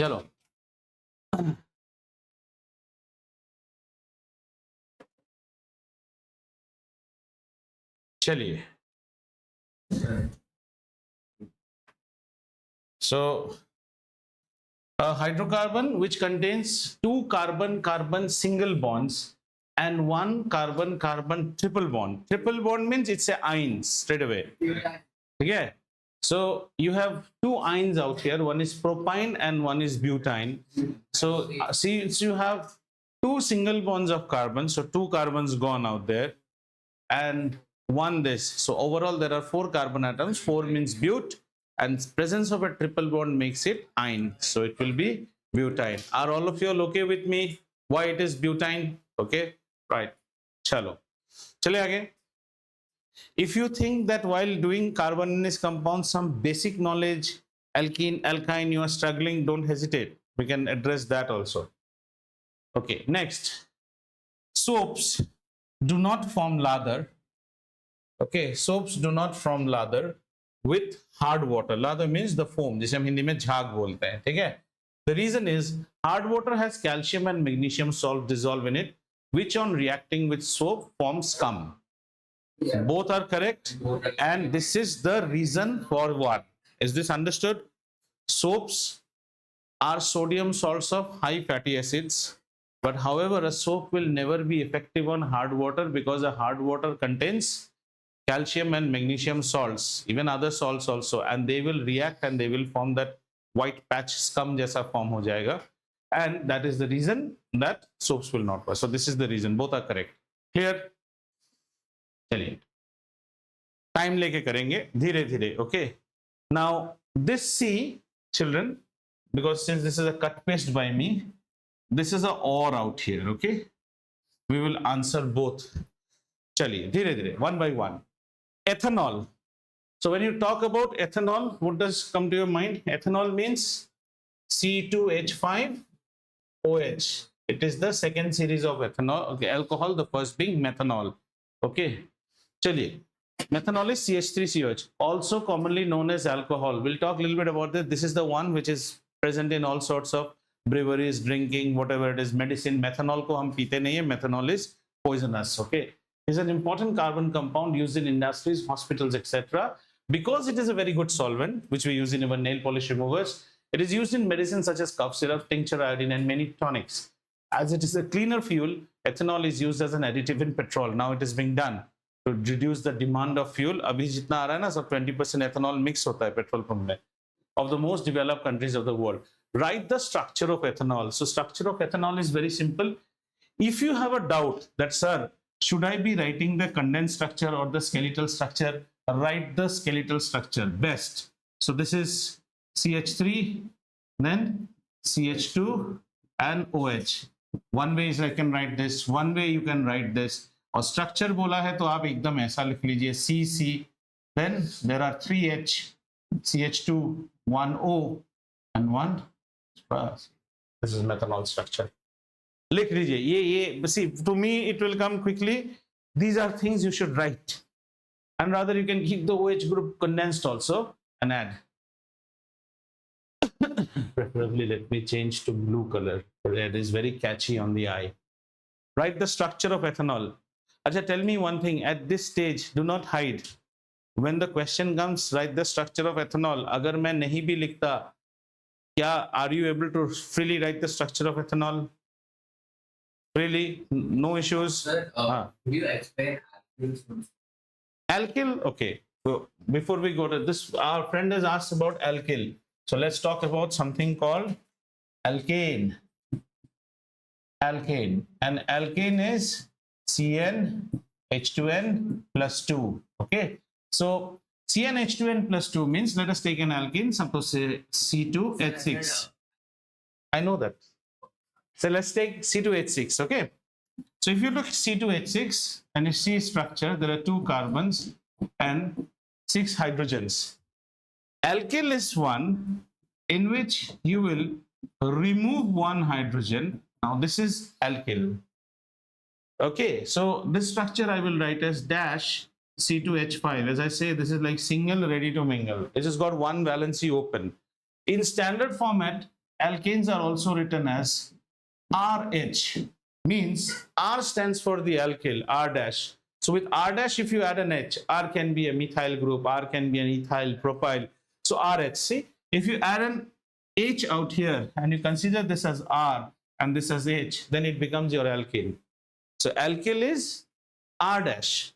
चलो चलिए. So a hydrocarbon which contains two carbon-carbon single bonds and one carbon-carbon triple bond. Triple bond means it's a ions straight away. Okay. So you have two ions out here. One is propyne and one is butane. So see, you have two single bonds of carbon. So two carbons gone out there, and one this. So overall there are four carbon atoms. 4 means but, and presence of a triple bond makes it ine. So it will be butane. Are all of you all okay with me why it is butane? Okay, right. Chalo. Chale aage. If you think that while doing carbon-ionic compounds some basic knowledge, alkene, alkyne, you are struggling, don't hesitate. We can address that also. Okay, next. Soaps do not form lather. Okay, soaps do not form lather with hard water. Lather means the foam, जिसे हम हिंदी में झाग बोलते हैं, ठीक है? The reason is hard water has calcium and magnesium salt dissolved in it, which on reacting with soap forms scum. Yeah. Both are correct, and this is the reason for what? Is this understood? Soaps are sodium salts of high fatty acids, but however a soap will never be effective on hard water because a hard water contains calcium and magnesium salts, even other salts also, and they will react and they will form that white patch scum jaisa form ho jayega, and that is the reason that soaps will not work. So this is the reason. Both are correct. Clear? चलिए time लेके करेंगे धीरे धीरे. Okay, now this C, children, because since this is a cut paste by me, this is a or out here. Okay, we will answer both. चलिए धीरे धीरे one by one. Ethanol. So when you talk about ethanol, what does come to your mind? Ethanol means C2H5OH. It is the second series of ethanol. Okay, alcohol. The first being methanol. Okay. चलिए, methanol is CH3COH, also commonly known as alcohol. We'll talk a little bit about this. This is the one which is present in all sorts of breweries, drinking, whatever it is, medicine. Methanol को हम पीते नहीं हैं. Methanol is poisonous. Okay, it's an important carbon compound used in industries, hospitals, etc. Because it is a very good solvent, which we use in our nail polish removers. It is used in medicines such as cough syrup, tincture iodine, and many tonics. As it is a cleaner fuel, ethanol is used as an additive in petrol. Now it is being done to reduce the demand of fuel. अभी जितना आ रहा है ना, सब 20% ethanol mix होता है petrol pump में, of the most developed countries of the world. Write the structure of ethanol. So structure of ethanol is very simple. If you have a doubt that, sir, should I be writing the condensed structure or the skeletal structure, write the skeletal structure best. So this is CH3, then CH2 and OH. One way is I can write this, one way you can write this. और structure बोला है तो आप एकदम ऐसा लिख लीजिए CC, then there are 3H, CH2, 1O and 1. This is methanol structure. लिख लीजिए ये see, to me it will come quickly. These are things you should write, and rather you can keep the OH group condensed also and add. Preferably let me change to blue color. Red is very catchy on the eye. Write the structure of ethanol. Acha, tell me one thing, at this stage do not hide. When the question comes, write the structure of ethanol. अगर मैं नहीं भी लिखता, क्या are you able to freely write the structure of ethanol? Really, no issues. Sir, do you expect alkyl? Okay, so before we go to this, our friend has asked about alkyl. So let's talk about something called alkane. Alkane, and alkane is CnH2n plus 2. Okay, so CnH2n plus 2 means, let us take an alkene, suppose say C2H6. I know that. So let's take C2H6. Okay, so if you look C2H6 and you see structure, there are 2 carbons and 6 hydrogens. Alkyl is one in which you will remove 1 hydrogen. Now this is alkyl. Okay, so this structure I will write as dash C2H5. As I say, this is like single ready to mingle. It has got 1 valency open. In standard format, alkanes are also written as RH, means R stands for the alkyl, R dash. So with R dash, if you add an H, R can be a methyl group, R can be an ethyl, propyl. So RH, see, if you add an H out here and you consider this as R and this as H, then it becomes your alkane. So alkyl is R dash.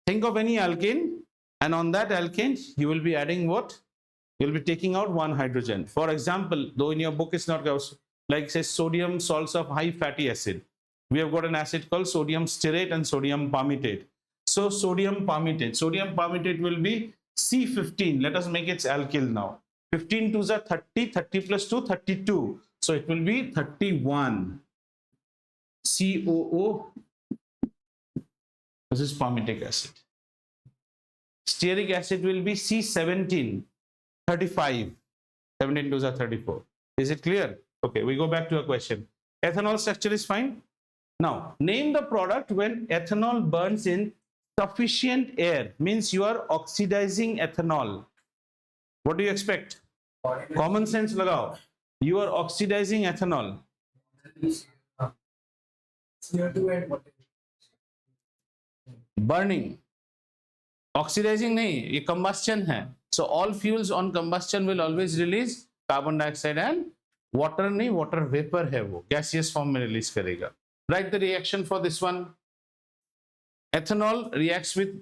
Think of any alkane, and on that alkane, you will be adding what? You'll be taking out one hydrogen. For example, though in your book it's not like say sodium salts of high fatty acid. We have got an acid called sodium stearate and sodium palmitate. So sodium palmitate will be C15. Let us make its alkyl now. 15 2s are 30, 30 plus 2, 32. So it will be 31. COO. This is palmitic acid. Stearic acid will be C17. 35. 17 2s are 34. Is it clear? Okay, we go back to a question. Ethanol structure is fine. Now, name the product when ethanol burns in sufficient air. Means you are oxidizing ethanol. What do you expect? Common sense lagao. You are oxidizing ethanol. CO2 and water. Burning. Oxidizing नहीं, ये combustion है. So all fuels on combustion will always release carbon dioxide and water नहीं, water vapor है वो, gaseous form में release करेगा. Write the reaction for this one. Ethanol reacts with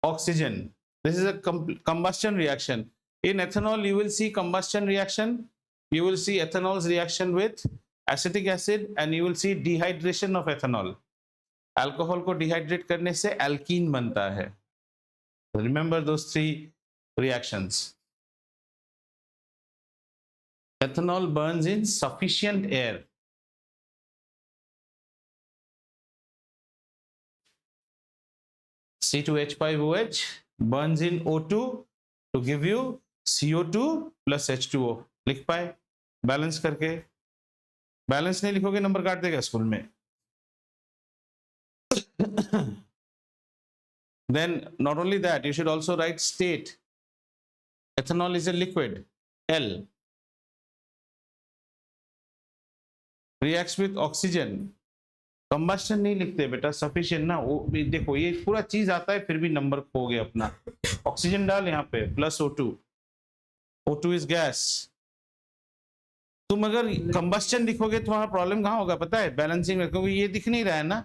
oxygen. This is a combustion reaction. In ethanol, you will see combustion reaction. You will see ethanol's reaction with acetic acid, and you will see dehydration of ethanol. Alcohol को dehydrate करने से alkene बनता है. Remember those three reactions. Ethanol burns in sufficient air. C2H5OH burns in O2 to give you CO2 plus H2O. लिख पाए? Balance करके. Balance नहीं लिखोगे नंबर काट देगा स्कूल में. Then not only that, you should also write state. Ethanol is a liquid, L. Reacts with oxygen. Combustion नहीं लिखते बेटा, sufficient ना. देखो ये पूरा चीज आता है फिर भी नंबर खो गया अपना. Oxygen डाल यहाँ पे plus O2. O2 is gas. तुम अगर combustion लिखोगे तो वहां प्रॉब्लम कहाँ होगा पता है? बैलेंसिंग में, क्योंकि ये दिख नहीं रहा है ना,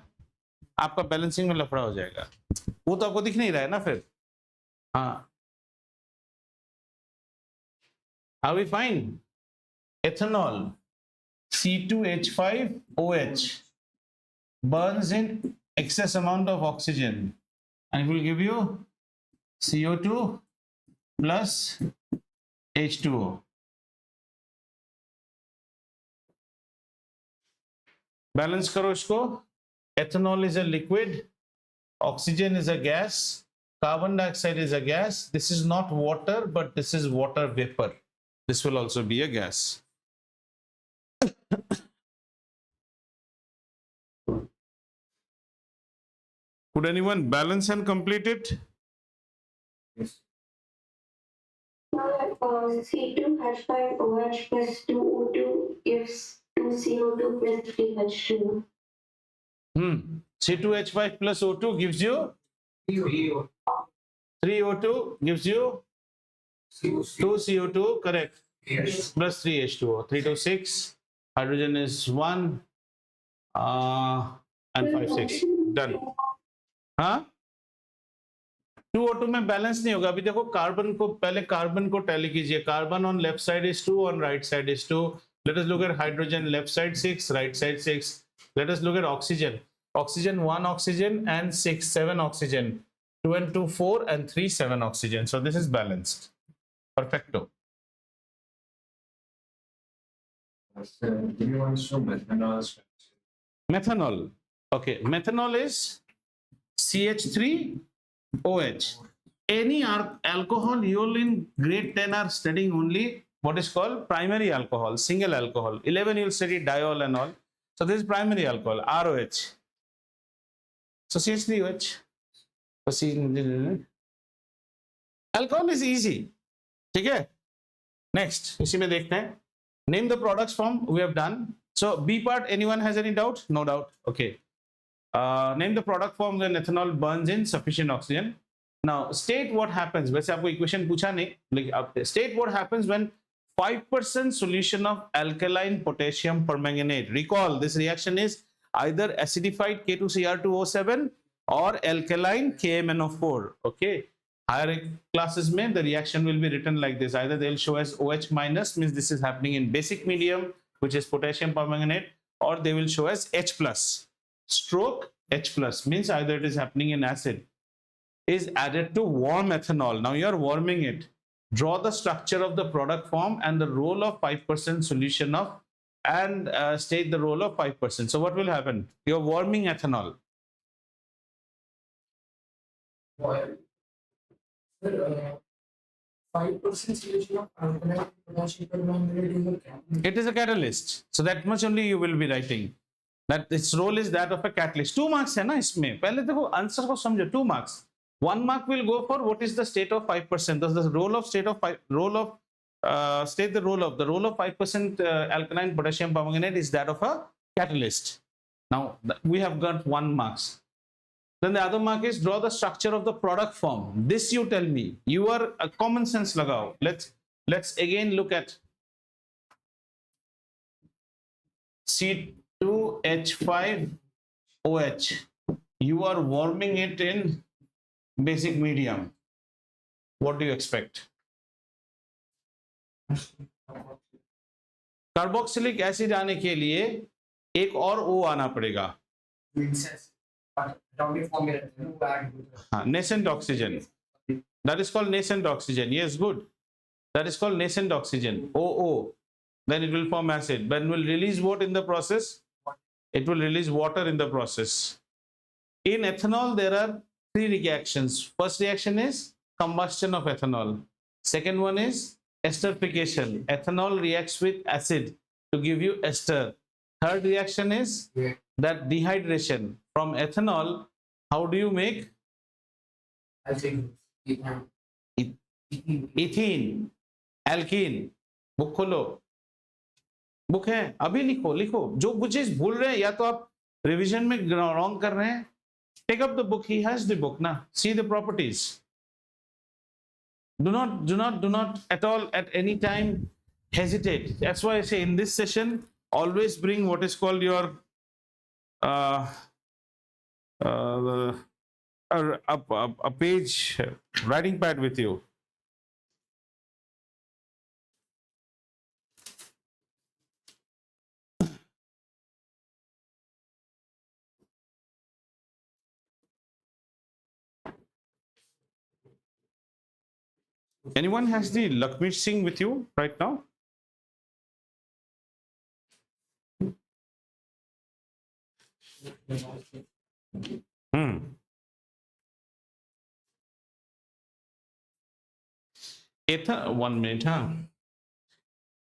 आपका बैलेंसिंग में लफड़ा हो जाएगा. वो तो आपको दिख नहीं रहा है ना फिर. हाँ, how we find ethanol C2H5OH burns in excess amount of oxygen and it will give you CO2 plus H2O. Balance करो इसको. Ethanol is a liquid, oxygen is a gas, carbon dioxide is a gas. This is not water, but this is water vapor. This will also be a gas. Could anyone balance and complete it? Yes. C2H5OH plus 2O2 gives 2CO2 plus 3H2. C2H5 plus O2 gives you 3O2 gives you 2CO2, correct? Yes. Plus 3H2O. 3 to 6. Hydrogen is 1 and 5 6. Done. हाँ, 2O2 में balance नहीं होगा. अभी देखो carbon को, पहले carbon को tally कीजिए. Carbon on left side is 2, on right side is 2. Let us look at hydrogen. Left side 6, right side 6. Let us look at oxygen. Oxygen 1 oxygen and 6 7 oxygen. 2 and 2 4 and 3 7 oxygen. So this is balanced. Perfecto. Give me one so methanol structure. Methanol. Okay, methanol is CH3OH. Any alcohol you will in grade 10 are studying only what is called primary alcohol, single alcohol. 11 you will study diol and all. So this is primary alcohol, ROH. So CH3OH. Alcohol is easy. ठीक है? Next, इसी में देखते हैं. Name the products form. We have done. So B part, anyone has any doubt? No doubt. Okay. Name the product form when ethanol burns in sufficient oxygen. Now state what happens. वैसे आपको equation पूछा नहीं, लेकिन state what happens when 5% solution of alkaline potassium permanganate. Recall this reaction is either acidified K2Cr2O7 or alkaline KMnO4. Okay. Higher classes में the reaction will be written like this. Either they'll show as OH minus, means this is happening in basic medium, which is potassium permanganate, or they will show as H plus. Stroke H plus means either it is happening in acid, is added to warm ethanol. Now you are warming it. Draw the structure of the product form and the role of 5% solution of, and state the role of 5%. So what will happen? You're warming ethanol. Well, 5% solution of alkaline potassium permanganate is a catalyst. It is a catalyst. So that much only you will be writing. That its role is that of a catalyst. 2 marks है ना इसमें. पहले देखो answer को समझो. 2 marks. 1 mark will go for what is the state of 5%. Thus the role of state of state the role of 5% alkaline potassium permanganate is that of a catalyst. Now we have got 1 marks. Then the other mark is draw the structure of the product form. This you tell me. You are a common sense lagao. Let's again look at C2H5OH. You are warming it in basic medium. What do you expect? Carboxylic acid आने के लिए एक और O आना पड़ेगा. Nascent oxygen. That is called nascent oxygen. Yes, good. That is called nascent oxygen. OO. Then it will form acid. But will release what in the process? It will release water in the process. In ethanol, there are 3 reactions. First reaction is combustion of ethanol. Second one is esterification. Ethanol reacts with acid to give you ester. Third reaction is that dehydration. From ethanol, how do you make? I think Ethene, alkene. Book खोलो. Book है, अभी लिखो. जो चीज भूल रहे हैं या तो आप रिवीजन में रॉन्ग कर रहे हैं. Take up the book. He has the book now. See the properties. Do not at all at any time hesitate. That's why I say in this session always bring what is called your a page writing pad with you. Anyone has the Lakshmi Singh with you right now? One minute, huh?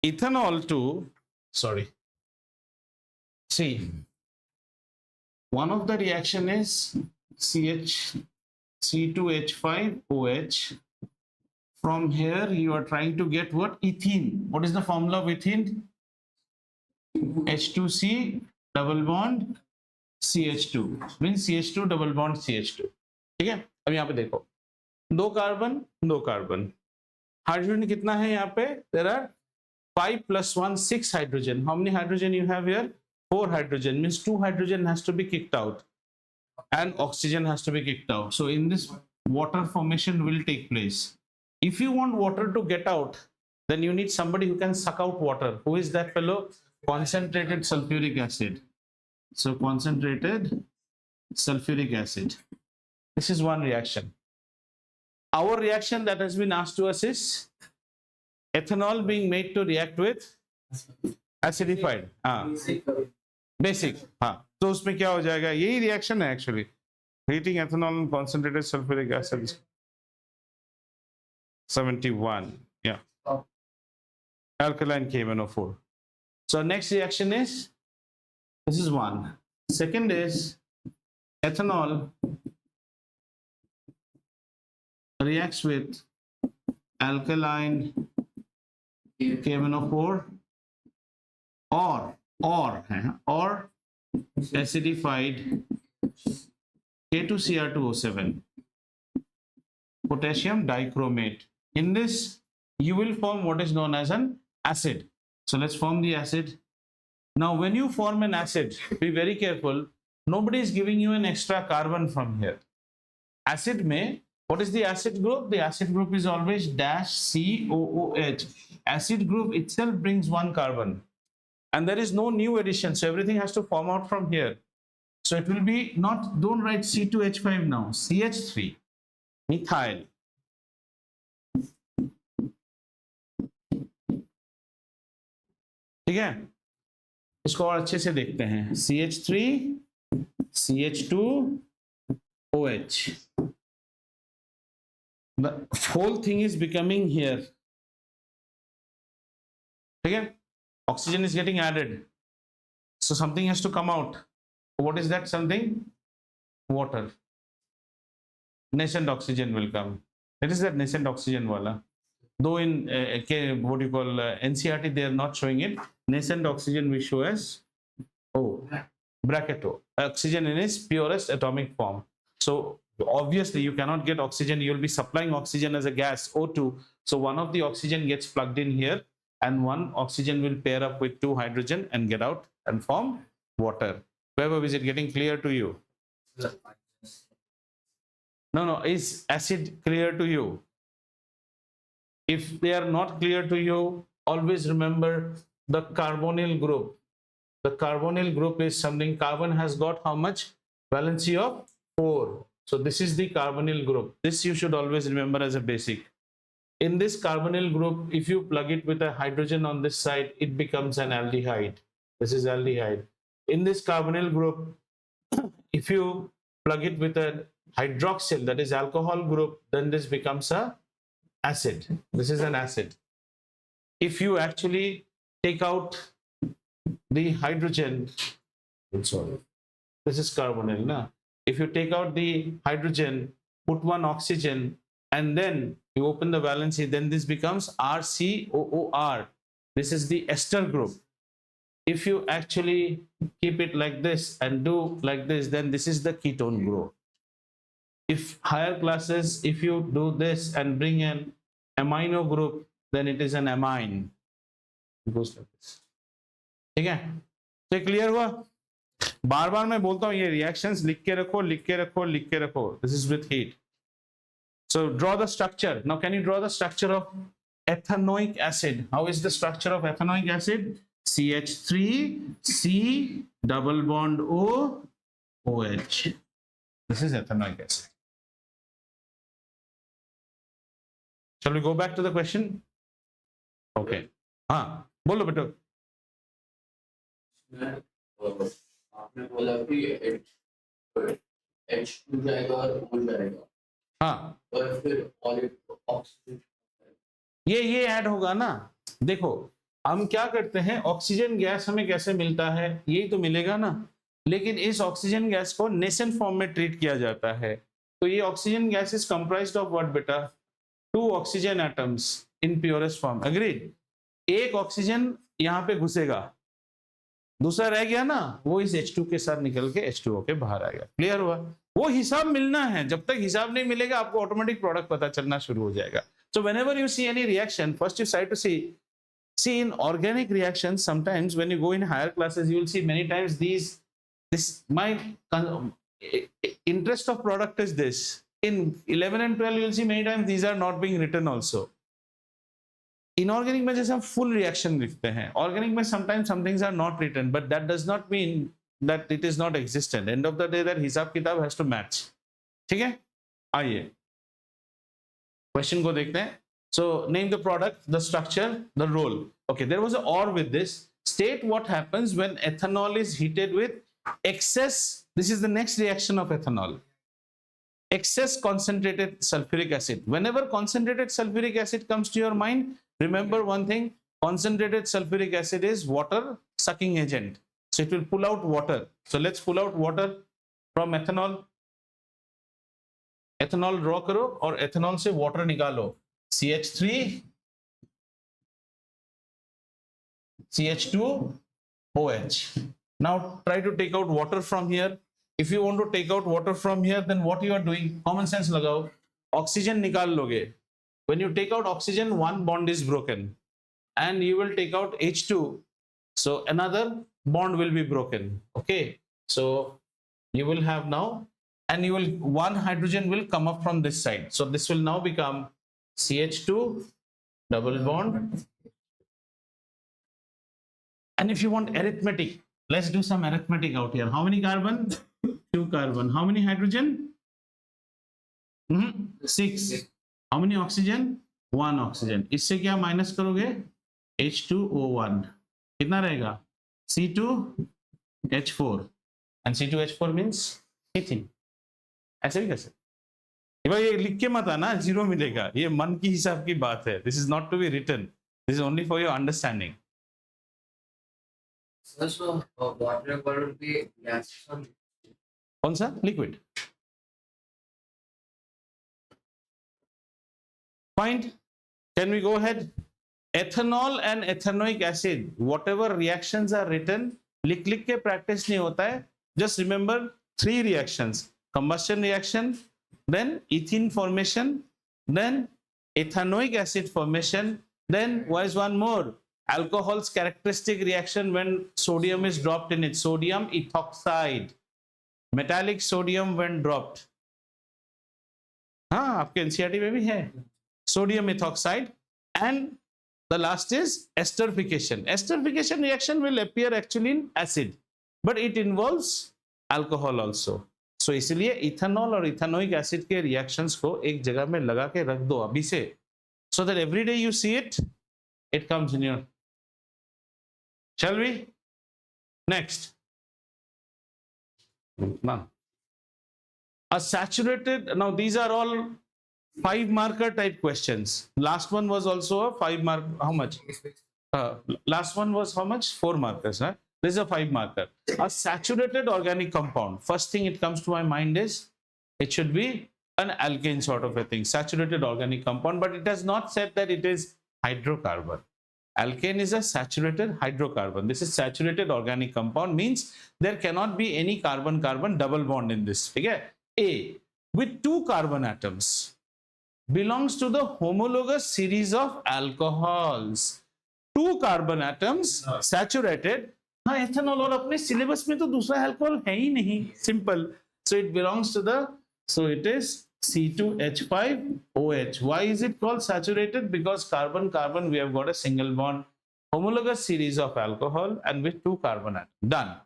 Ethanol to, sorry. See, one of the reaction is C2H5OH. From here, you are trying to get what? Ethene. What is the formula of ethene? H2C double bond CH2. Means CH2 double bond CH2. ठीक है? अब यहाँ पे देखो. 2 carbon. Hydrogen कितना है यहाँ पे? There are 5 plus 1, 6 hydrogen. How many hydrogen you have here? 4 hydrogen. Means 2 hydrogen has to be kicked out. And oxygen has to be kicked out. So in this, water formation will take place. If you want water to get out, then you need somebody who can suck out water. Who is that fellow? Concentrated sulfuric acid. So concentrated sulfuric acid. This is one reaction. Our reaction that has been asked to us is ethanol being made to react with acidified. Basic. तो उसमें क्या हो जाएगा? यही reaction है actually. Heating ethanol and concentrated sulfuric acid. 71. Yeah. Alkaline KMnO4. So next reaction is, this is one. Second is ethanol reacts with alkaline KMnO4 or acidified K2Cr2O7 potassium dichromate. In this you will form what is known as an acid. So let's form the acid. Now when you form an acid, be very careful, nobody is giving you an extra carbon from here. Acid mein, what is the acid group? The acid group is always dash COOH. Acid group itself brings one carbon and there is no new addition, so everything has to form out from here. So it will be not, don't write C2H5 now, CH3 methyl. ठीक है, इसको और अच्छे से देखते हैं. CH3 CH2OH. The whole thing is becoming here. ठीक है, oxygen is getting added, so something has to come out. What is that something? Water. Nascent oxygen will come. It is that nascent oxygen wala. Though in what you call NCERT they are not showing it. Nascent oxygen we show as bracketo. Oxygen in its purest atomic form. So obviously you cannot get oxygen, you will be supplying oxygen as a gas, O2. So one of the oxygen gets plugged in here and one oxygen will pair up with two hydrogen and get out and form water. Whoever, is it getting clear to you? No, is acid clear to you? If they are not clear to you, always remember the carbonyl group. The carbonyl group is something, carbon has got how much? Valency of 4. So this is the carbonyl group. This you should always remember as a basic. In this carbonyl group, if you plug it with a hydrogen on this side, it becomes an aldehyde. This is aldehyde. In this carbonyl group, if you plug it with a hydroxyl, that is alcohol group, then this becomes a acid. This is an acid. If you actually take out the hydrogen, sorry, this is carbonyl, na? If you take out the hydrogen, put one oxygen, and then you open the valency, then this becomes RCOOR. This is the ester group. If you actually keep it like this and do like this, then this is the ketone group. If higher classes, if you do this and bring an amino group, then it is an amine. It goes like this. ठीक है, तो clear हुआ? बार बार मैं बोलता हूँ ये reactions लिख के रखो, लिख के रखो, लिख के रखो. This is with heat. So draw the structure. Now can you draw the structure of ethanoic acid? How is the structure of ethanoic acid? CH3 C double bond O OH. This is ethanoic acid. Shall we go back to the question? Okay. हाँ, बोलो बेटो. आपने बोला कि H2 जाएगा और O जाएगा. हाँ, और फिर ऑक्सीजन ये ऐड होगा ना. देखो हम क्या करते हैं, ऑक्सीजन गैस हमें कैसे मिलता है, यही तो मिलेगा ना. लेकिन इस ऑक्सीजन गैस को नेसेंट फॉर्म में ट्रीट किया जाता है. तो ये oxygen gas is comprised of what बेटा? 2 oxygen atoms in purest form. Agreed? एक ऑक्सीजन यहाँ पे घुसेगा, दूसरा रह गया ना, वो इस H2 के साथ निकल के H2O के बाहर आ गया. क्लियर हुआ? वो हिसाब मिलना है. जब तक हिसाब नहीं मिलेगा आपको ऑटोमेटिक प्रोडक्ट पता चलना शुरू हो जाएगा. So whenever you see any reaction, first you try to see in organic reactions, sometimes when you go in higher classes, you will see many times my interest of product is this. In 11 and 12 you will see many times these are not being written also. Inorganic में जैसे हम full reaction लिखते हैं, organic में sometimes some things are not written, but that does not mean that it is not existent. End of the day that हिसाब किताब has to match. ठीक है? आइए क्वेश्चन को देखते हैं. So name the product, the structure, the role. Okay, there was an or with this. State what happens when ethanol is heated with excess. This is the next reaction of ethanol. Excess concentrated sulfuric acid. Whenever concentrated sulfuric acid comes to your mind, remember one thing: concentrated sulfuric acid is water sucking agent. So it will pull out water. So let's pull out water from ethanol. Ethanol draw करो और ethanol से water निकालो. CH3 CH2 OH. Now try to take out water from here. If you want to take out water from here, then what you are doing? Common sense लगाओ. Oxygen निकाल लोगे. When you take out oxygen, one bond is broken, and you will take out H2. So another bond will be broken. Okay. So you will have now, and you will one hydrogen will come up from this side. So this will now become CH2 double bond. And if you want arithmetic, let's do some arithmetic out here. How many carbon? 2 carbon. How many hydrogen? 6. How many oxygen? 1 oxygen. इससे क्या minus करोगे? H2O1. कितना रहेगा? C2H4. And C2H4 means ethene. ऐसे भी कैसे? भाई ये लिख के मत आना, जीरो मिलेगा. ये मन की हिसाब की बात है. This is not to be written. This is only for your understanding. So water vapor will be gas. कौन सा? Liquid. Fine. Can we go ahead? Ethanol and ethanoic acid, whatever reactions are written, लिख के practice नहीं होता है. Just remember 3 reactions: combustion reaction, then ethene formation, then ethanoic acid formation, then what is one more? Alcohol's characteristic reaction when sodium is dropped in it. Sodium ethoxide, metallic sodium when dropped. हाँ, आपके NCERT में भी है. Sodium ethoxide, and the last is esterification. Esterification reaction will appear actually in acid, but it involves alcohol also. So इसलिए ethanol और ethanoic acid के reactions को एक जगह में लगा के रख दो अभी से, so that every day you see it, it comes in your. Shall we? Next. A saturated, now these are all 5 marker type questions. Last one was also a 5 mark. How much? Last one was how much? 4 markers. Huh? This is a 5 marker. A saturated organic compound. First thing it comes to my mind is it should be an alkane sort of a thing. Saturated organic compound, but it has not said that it is hydrocarbon. Alkane is a saturated hydrocarbon. This is saturated organic compound, means there cannot be any carbon-carbon double bond in this. Okay? A, with 2 carbon atoms, belongs to the homologous series of alcohols. 2 carbon atoms, saturated. हाँ, ethanol और अपने syllabus में तो दूसरा alcohol है ही नहीं. Simple. So it belongs to the, so it is C2H5OH. Why is it called saturated? Because carbon-carbon, we have got a single bond, homologous series of alcohol, and with 2 carbon atoms. Done.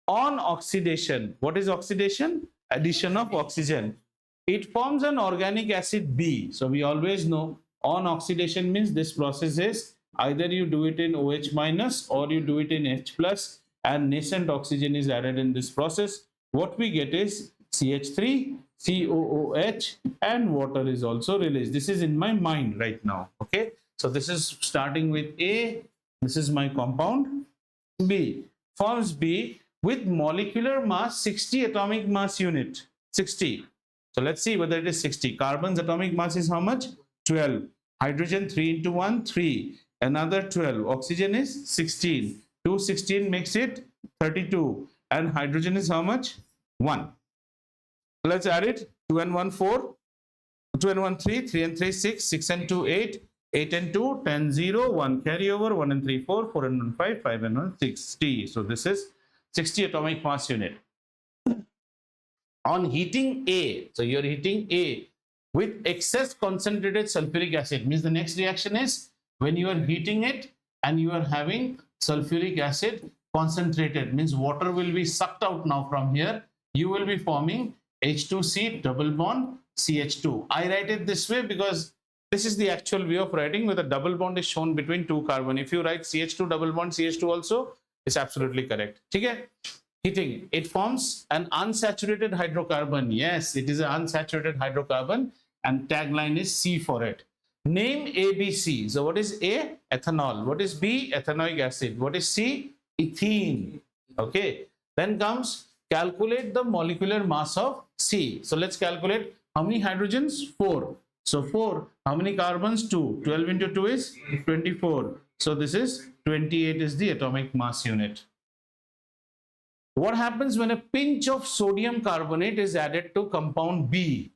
On oxidation, what is oxidation? Addition of oxygen. It forms an organic acid B. So we always know on oxidation means this process is either you do it in OH minus or you do it in H plus, and nascent oxygen is added in this process. What we get is CH3, COOH, and water is also released. This is in my mind right now. Okay, so this is starting with A. This is my compound B. Forms B with molecular mass 60 atomic mass unit. 60. So let's see whether it is 60. Carbon's atomic mass is how much? 12. Hydrogen 3 into 1, 3. Another 12. Oxygen is 16. 2, 16 makes it 32. And hydrogen is how much? 1. Let's add it. 2 and 1, 4. 2 and 1, 3. 3 and 3, 6. 6 and 2, 8. 8 and 2, 10, 0. 1 carryover. 1 and 3, 4. 4 and 1, 5. 5 and 1, 60. So this is 60 atomic mass unit. On heating A, so you're heating A with excess concentrated sulfuric acid, means the next reaction is when you are heating it and you are having sulfuric acid concentrated, means water will be sucked out now from here. You will be forming H2C double bond CH2. I write it this way because this is the actual way of writing, where the double bond is shown between 2 carbon. If you write CH2 double bond CH2 also, it's absolutely correct. Okay? Heating, it forms an unsaturated hydrocarbon. Yes, it is an unsaturated hydrocarbon, and tagline is C for it. Name ABC. So what is A? Ethanol. What is B? Ethanoic acid. What is C? Ethene. Okay. Then comes calculate the molecular mass of C. So let's calculate how many hydrogens? 4. So 4. How many carbons? 2. 12 into 2 is 24. So this is 28 is the atomic mass unit. What happens when a pinch of sodium carbonate is added to compound B?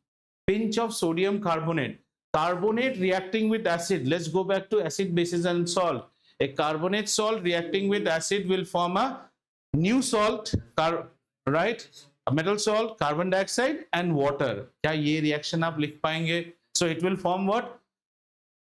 Pinch of sodium carbonate. Carbonate reacting with acid. Let's go back to acid, bases and salt. A carbonate salt reacting with acid will form a new salt, right? A metal salt, carbon dioxide and water. क्या ये reaction आप लिख पाएंगे? So it will form what?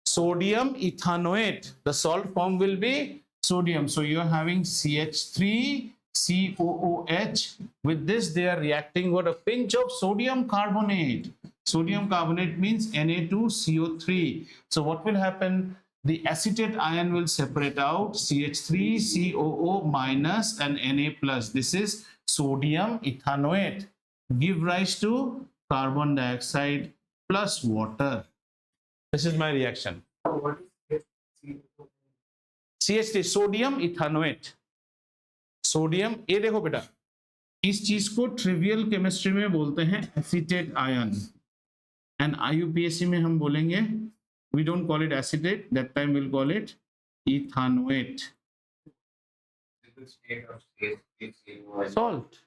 Sodium ethanoate. The salt form will be sodium. So you are having CH3 COOH. With this they are reacting with a pinch of sodium carbonate. Sodium carbonate means Na2CO3. So what will happen? The acetate ion will separate out CH3COO minus and Na plus. This is sodium ethanoate. Give rise to carbon dioxide plus water. This is my reaction. What is CH3 sodium ethanoate. Sodium, ये देखो बेटा, इस चीज को trivial chemistry में बोलते हैं acetate ion, and आईयूपीएससी में हम बोलेंगे, we don't call it acetate, that time will call it ethanoate. Salt,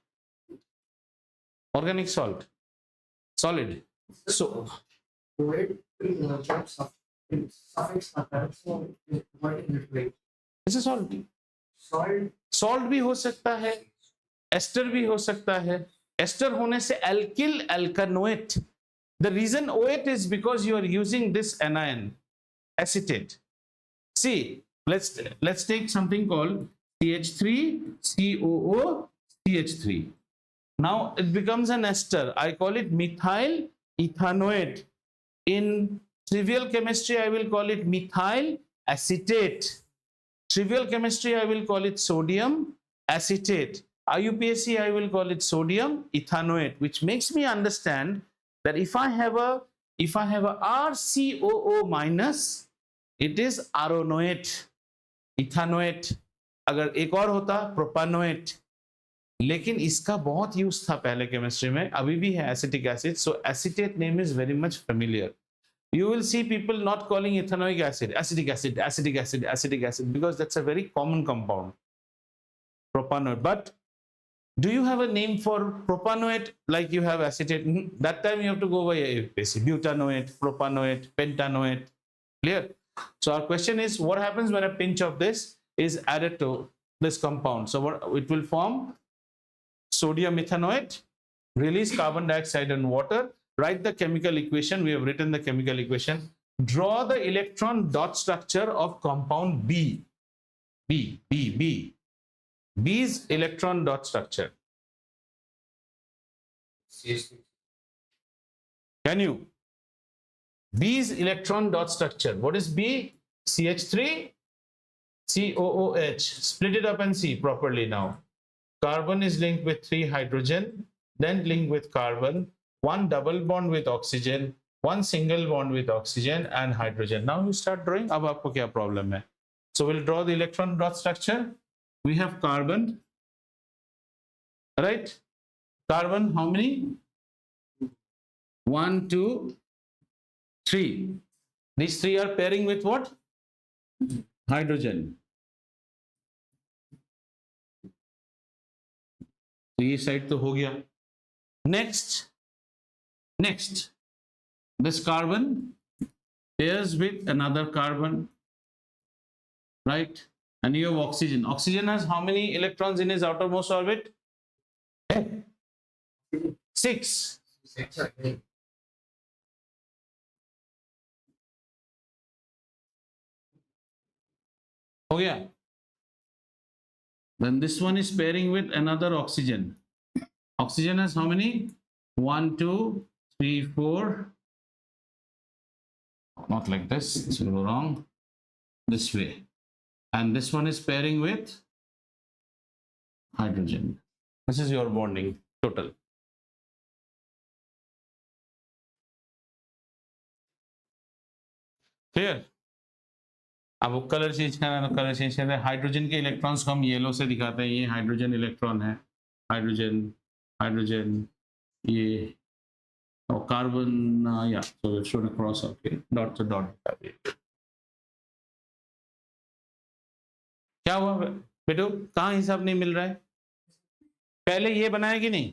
organic salt, solid. So suffix आता है, so what is it like? this is salt. Salt. Salt भी हो सकता है, एस्टर भी हो सकता है. एस्टर होने से alkyl एल्कानोएट. The reason OAT is because you are using this anion, acetate. See, let's take something called CH3COO CH3. Now it becomes an ester. I call it methyl ethanoate. In trivial chemistry, I will call it methyl acetate. Trivial chemistry, I will call it sodium acetate. IUPAC, I will call it sodium ethanoate, which makes me understand that if I have a RCOO minus, it is aronoate, ethanoate. अगर एक और होता प्रोपानोएट, लेकिन इसका बहुत use था पहले chemistry में, अभी भी है acetic acid. So acetate name is very much familiar. You will see people not calling ethanoic acid acetic acid, acetic acid, acetic acid, because that's a very common compound, propanoate. But do you have a name for propanoate like you have acetate? That time you have to go by APC, butanoate, propanoate, pentanoate. Clear? So our question is, what happens when a pinch of this is added to this compound? So what it will form? Sodium ethanoate, release carbon dioxide and water. Write the chemical equation. We have written the chemical equation. Draw the electron dot structure of compound B. B's electron dot structure. Can you? B's electron dot structure. What is B? CH3 COOH. Split it up and see properly now. Carbon is linked with 3 hydrogen, then linked with carbon. One double bond with oxygen, one single bond with oxygen and hydrogen. Now you start drawing. अब आपको क्या problem है? So we'll draw the electron dot structure. We have carbon, right? Carbon, how many? 1, 2, 3. These 3 are pairing with what? Hydrogen. तो ये side तो हो गया. Next, this carbon pairs with another carbon, right? And you have oxygen. Oxygen has how many electrons in his outermost orbit? 6. Oh yeah. Then this one is pairing with another oxygen. Oxygen has how many? 1, 2, 3, 4. Not like this, this will go wrong. This way. And this one is pairing with hydrogen. This is your bonding total. Clear? अब वो colour change करना, colour change करना है. Hydrogen के electrons को हम yellow से दिखाते हैं. ये हाइड्रोजन इलेक्ट्रॉन है, हाइड्रोजन, ये और कार्बन, या so it should cross okay, dot to dot. क्या हुआ बेटो, कहाँ हिसाब नहीं मिल रहा है? पहले ये बनाया कि नहीं?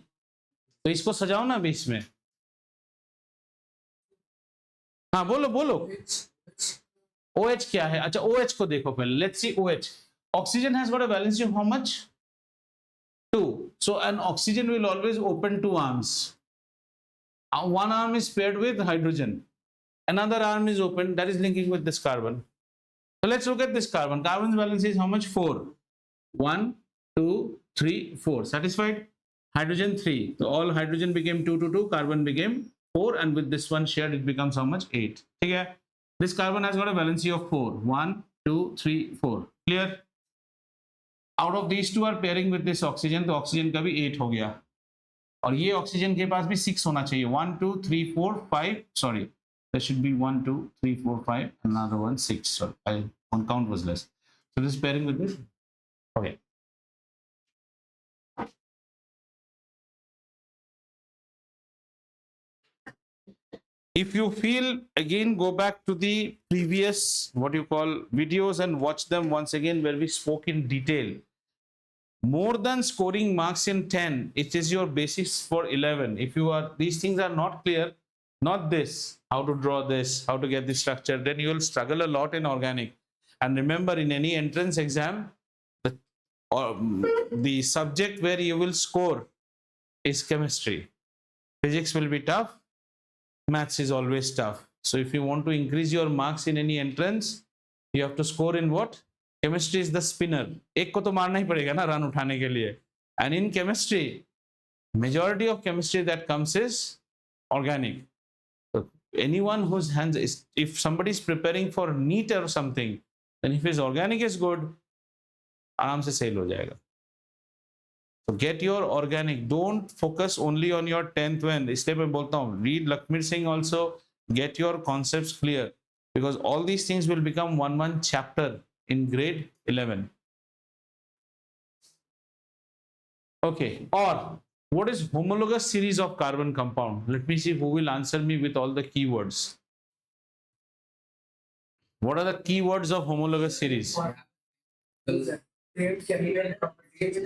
तो इसको सजाओ ना बीच में. हाँ बोलो बोलो. OH क्या है? अच्छा OH को देखो पहले. Let's see OH. Oxygen has got a valency of how much? 2. So an oxygen will always open two arms. One arm is paired with hydrogen. Another arm is open, that is linking with this carbon. So let's look at this carbon. Carbon's valency is how much? 4. 1, 2, 3, 4. Satisfied? Hydrogen 3. So all hydrogen became 2 to 2. Carbon became 4. And with this one shared, it becomes how much? 8. Okay? This carbon has got a valency of 4. 1, 2, 3, 4. Clear? Out of these two are pairing with this oxygen. तो oxygen का भी 8 हो गया. और ये oxygen के पास भी 6 होना चाहिए. 1, 2, 3, 4, 5. Sorry. There should be 1, 2, 3, 4, 5. Another one, 6. Sorry. One count was less. So this is pairing with this. Okay. If you feel, again, go back to the previous, what you call, videos and watch them once again where we spoke in detail. More than scoring marks in 10, it is your basis for 11. If you are, these things are not clear, not this, how to draw this, how to get the structure, then you will struggle a lot in organic. And remember, in any entrance exam, the subject where you will score is chemistry. Physics will be tough. Maths is always tough. So if you want to increase your marks in any entrance, you have to score in what? Chemistry is the spinner. एक को तो मारना ही पड़ेगा ना run उठाने के लिए. And in chemistry, majority of chemistry that comes is organic. So anyone whose hands is, if somebody is preparing for NEET or something, then if his organic is good, आराम से sale हो जाएगा. So get your organic. Don't focus only on your 10th when. इसलिए मैं बोलता हूँ, read Lakshmir Singh also. Get your concepts clear, because all these things will become one chapter in grade 11. Okay. Or what is homologous series of carbon compound? Let me see who will answer me with all the keywords. What are the keywords of homologous series?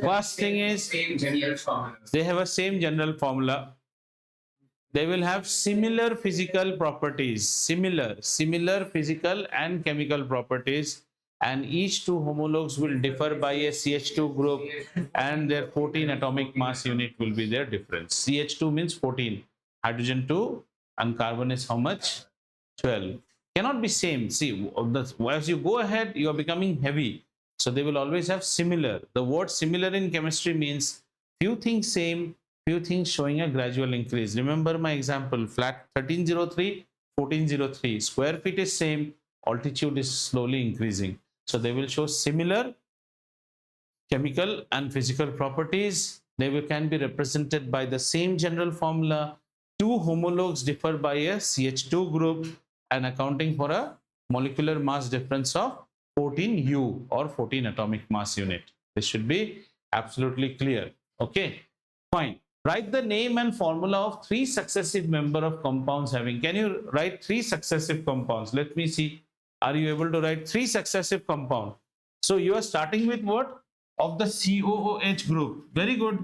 First thing is they have a same general formula. They will have similar physical properties, similar physical and chemical properties, and each two homologues will differ by a CH2 group, and their 14 atomic mass unit will be their difference. CH2 means 14, hydrogen 2, and carbon is how much? 12. Cannot be same. See, as you go ahead, you are becoming heavy. So they will always have similar. The word similar in chemistry means few things same, few things showing a gradual increase. Remember my example, flat 1303, 1403. Square feet is same, altitude is slowly increasing. So they will show similar chemical and physical properties. They can be represented by the same general formula. Two homologues differ by a CH2 group and accounting for a molecular mass difference of 14 U or 14 atomic mass unit. This should be absolutely clear. Okay, fine. Write the name and formula of three successive member of compounds having. Can you write three successive compounds? Let me see. Are you able to write three successive compounds? So you are starting with what? Of the COOH group. Very good.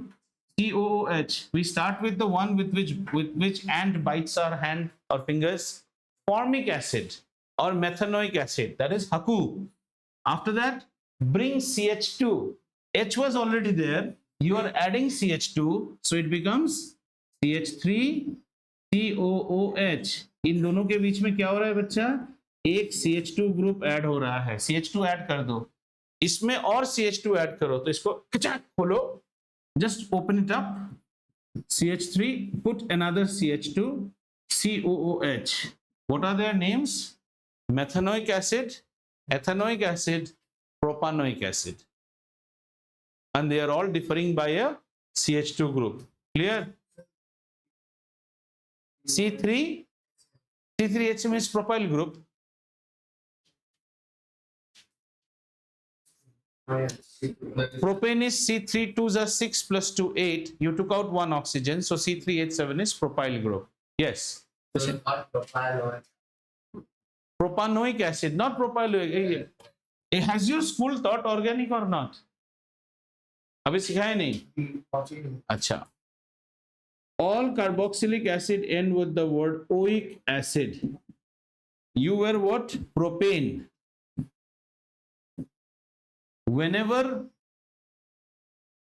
COOH. We start with the one with which ant bites our hand or fingers. Formic acid or methanoic acid. That is Haku. After that, bring CH2. H was already there. You are adding CH2, so it becomes CH3 COOH. इन दोनों के बीच में क्या हो रहा है बच्चा? एक CH2 group add हो रहा है. CH2 ऐड कर दो. इसमें और CH2 ऐड करो. तो इसको कचाक खोलो. Just open it up. CH3. Put another CH2. COOH. What are their names? Methanoic acid, ethanoic acid, propanoic acid, and they are all differing by a CH2 group. Clear? C3H means propyl group. Propane is C3, 2s are 6 plus 2, 8. You took out one oxygen, so C3H7 is propyl group. Yes. Propanoic acid, not propyloic. Has your school taught organic or not? अभी सिखाया नहीं? अच्छा, all carboxylic acid end with the word oic acid. You were what? Propane. Whenever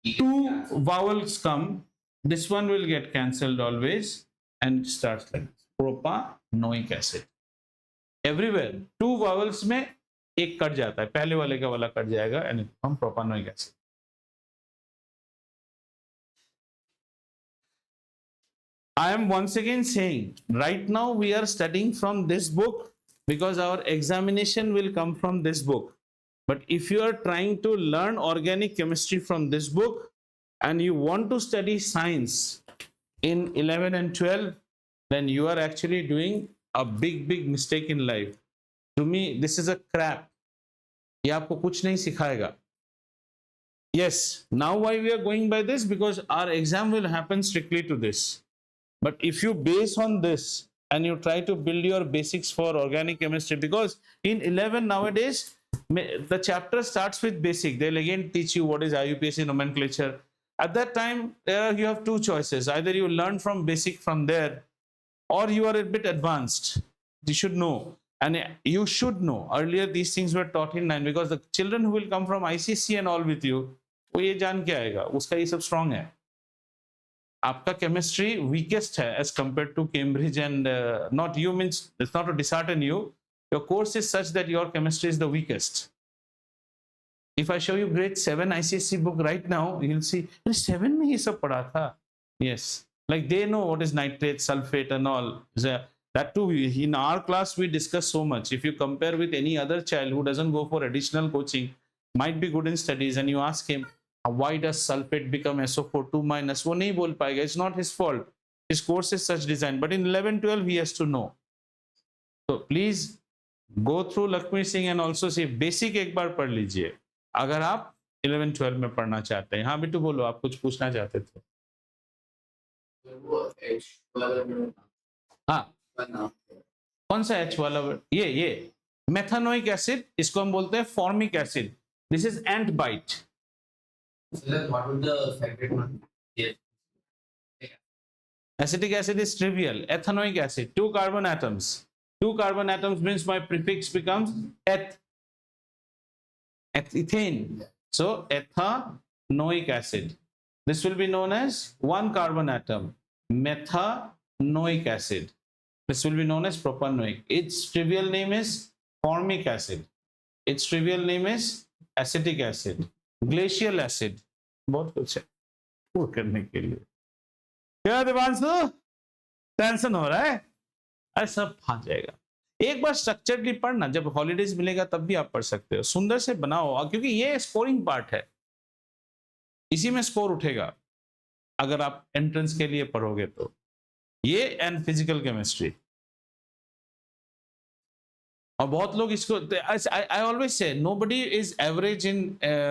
two vowels come, this one will get cancelled always and it starts like propanoic acid. Everywhere two vowels में एक cut जाता है, पहले वाले का वाला cut जाएगा and it becomes propanoic acid. I am once again saying, right now we are studying from this book because our examination will come from this book. But if you are trying to learn organic chemistry from this book and you want to study science in 11 and 12, then you are actually doing a big mistake in life. To me, this is a crap. ये आपको कुछ नहीं सिखाएगा. Yes, now why we are going by this? Because our exam will happen strictly to this. But if you base on this and you try to build your basics for organic chemistry, because in 11 nowadays, the chapter starts with basic. They'll again teach you what is IUPAC nomenclature. At that time, you have two choices. Either you learn from basic from there, or you are a bit advanced. You should know. And you should know. Earlier, these things were taught in 9 because the children who will come from ICC and all with you, वो ये जान के आएगा, उसका ये सब strong है. आपका chemistry weakest है as compared to Cambridge and not you means it's not to dishearten you. Your course is such that your chemistry is the weakest. If I show you grade 7 ICSE book right now, you'll see 7 में ये सब पढ़ा था. Yes, like they know what is nitrate, sulfate, and all. That too, in our class we discuss so much. If you compare with any other child who doesn't go for additional coaching, might be good in studies, and you ask him, why does sulfate become SO4 2 minus? वो नहीं बोल पाएगा. It's not his fault. His course is such design. But in 11, 12, he has to know. So please go through Lakshmi Singh and also see basic एक बार पढ़ लीजिए. अगर आप 11, 12 में पढ़ना चाहते हैं. हाँ बिट्टू बोलो, आप कुछ पूछना चाहते थे. हाँ, कौन सा H वाला? ये मेथानोइक एसिड, इसको हम बोलते हैं formic acid. This is ant bite. What would the favorite one? Yeah. Acetic acid is trivial. Ethanoic acid, 2 carbon atoms. 2 carbon atoms means my prefix becomes eth. Ethane. So ethanoic acid. This will be known as 1 carbon atom. Methanoic acid. This will be known as propanoic. Its trivial name is formic acid. Its trivial name is acetic acid. Glacial acid. बहुत कुछ है पूरा करने के लिए. क्या Divanshu tension हो रहा है? अरे सब भाग जाएगा. एक बार स्ट्रक्चरली पढ़ना, जब हॉलीडेज मिलेगा तब भी आप पढ़ सकते हो. सुंदर से बनाओ, क्योंकि ये स्कोरिंग पार्ट है. इसी में स्कोर उठेगा अगर आप एंट्रेंस के लिए पढ़ोगे तो. ये एंड फिजिकल केमिस्ट्री. और बहुत लोग इसको, I always say nobody is average in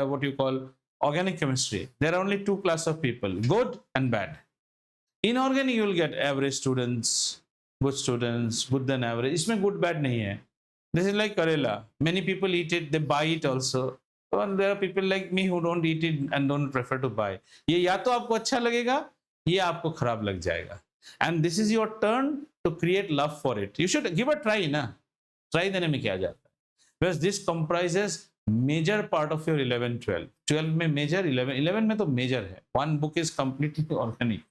what you call organic chemistry. There are only 2 class of people, good and bad. In organic you will get average students, good students, good than average. इसमें good bad नहीं है. This is like Karela. Many people eat it, they buy it also. And there are people like me who don't eat it and don't prefer to buy. ये या तो आपको अच्छा लगेगा, ये आपको खराब लग जाएगा. And this is your turn to create love for it. You should give a try ना. ट्राई देने में क्या जाता है. Because this comprises major part of your 11, 12. 12 में major, 11 में तो major है. One book is completely organic.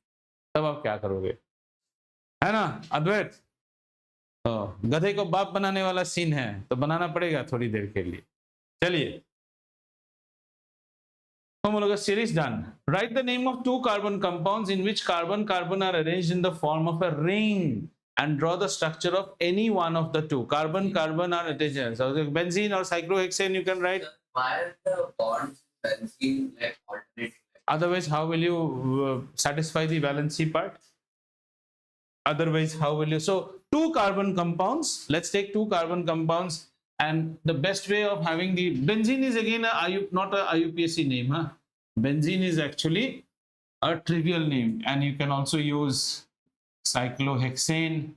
तब आप क्या करोगे, है ना अद्वैत? तो गधे को बाप बनाने वाला सीन है, तो बनाना पड़ेगा थोड़ी देर के लिए. चलिए, हम लोग series done. Write the name of 2 carbon compounds in which carbon are arranged in the form of a ring. And draw the structure of any one of the 2. Carbon are attached. So benzene or cyclohexane you can write. Why are the bonds benzene like alternate? Otherwise, how will you satisfy the valency part? Otherwise, how will you? So 2 carbon compounds. Let's take 2 carbon compounds. And the best way of having the benzene is again not a IUPAC name. Huh? Benzene is actually a trivial name, and you can also use cyclohexane.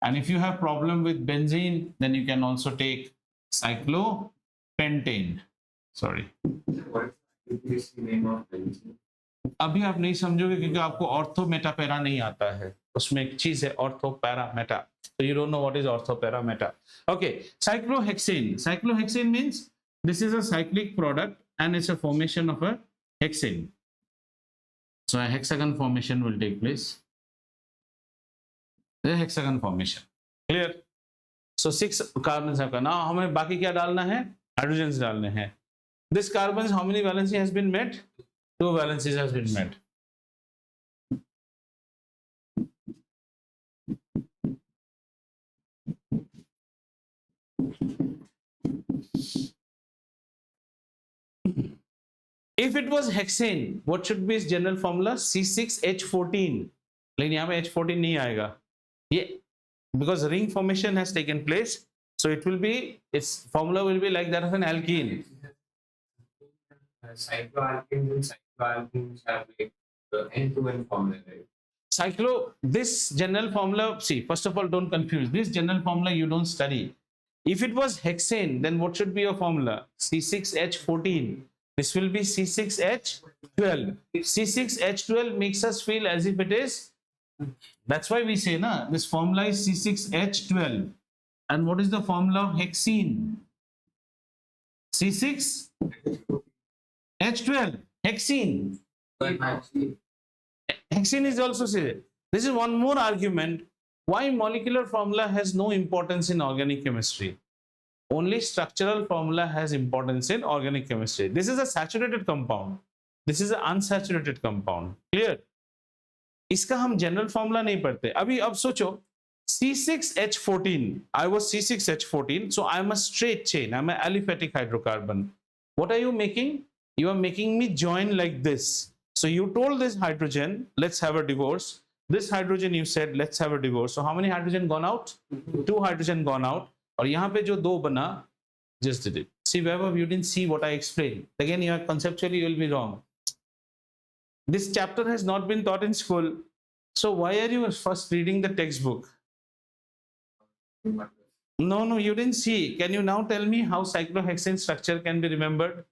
And if you have problem with benzene, then you can also take cyclopentane. Sorry. Is the name of benzene? अभी आप नहीं समझोगे क्योंकि आपको ortho Meta para नहीं आता है, उसमें एक चीज है ortho para Meta, so you don't know what is ortho para meta. Okay, cyclohexane. Cyclohexane means this is a cyclic product and it's a formation of a hexane. So a hexagon formation will take place. The hexagon formation. Clear? So 6 carbons have come. Now हमें बाकी क्या डालना है? Hydrogens डालने हैं. This carbons, how many valency has been met? 2 valencies has been met. If it was hexane, what should be its general formula? C6H14. लेकिन यहाँ पे H14 नहीं आएगा. ये because ring formation has taken place, so it will be, its formula will be like that of an alkene. Cycloalkenes and cycloalkenes have like the end-to-end formula, right? This general formula, see, first of all, don't confuse. This general formula you don't study. If it was hexane, then what should be your formula? C6H14. This will be C6H12. C6H12 makes us feel as if it is, that's why we say, na, this formula is C6H12. And what is the formula of hexene? C6H12. Hexene. Hexene is also said. This is one more argument why molecular formula has no importance in organic chemistry. Only structural formula has importance in organic chemistry. This is a saturated compound. This is an unsaturated compound. Clear? इसका हम general formula नहीं पढ़ते. अभी अब सोचो C6H14. I was C6H14, so I am a straight chain. I am an aliphatic hydrocarbon. What are you making? You are making me join like this. So you told this hydrogen, let's have a divorce. This hydrogen you said, let's have a divorce. So how many hydrogen gone out? 2 hydrogen gone out. और यहाँ पे जो 2 बना, just did it. See, Vaibhav, you didn't see what I explained. Again, you are conceptually you will be wrong. This chapter has not been taught in school. So why are you first reading the textbook? No, you didn't see. Can you now tell me how cyclohexane structure can be remembered?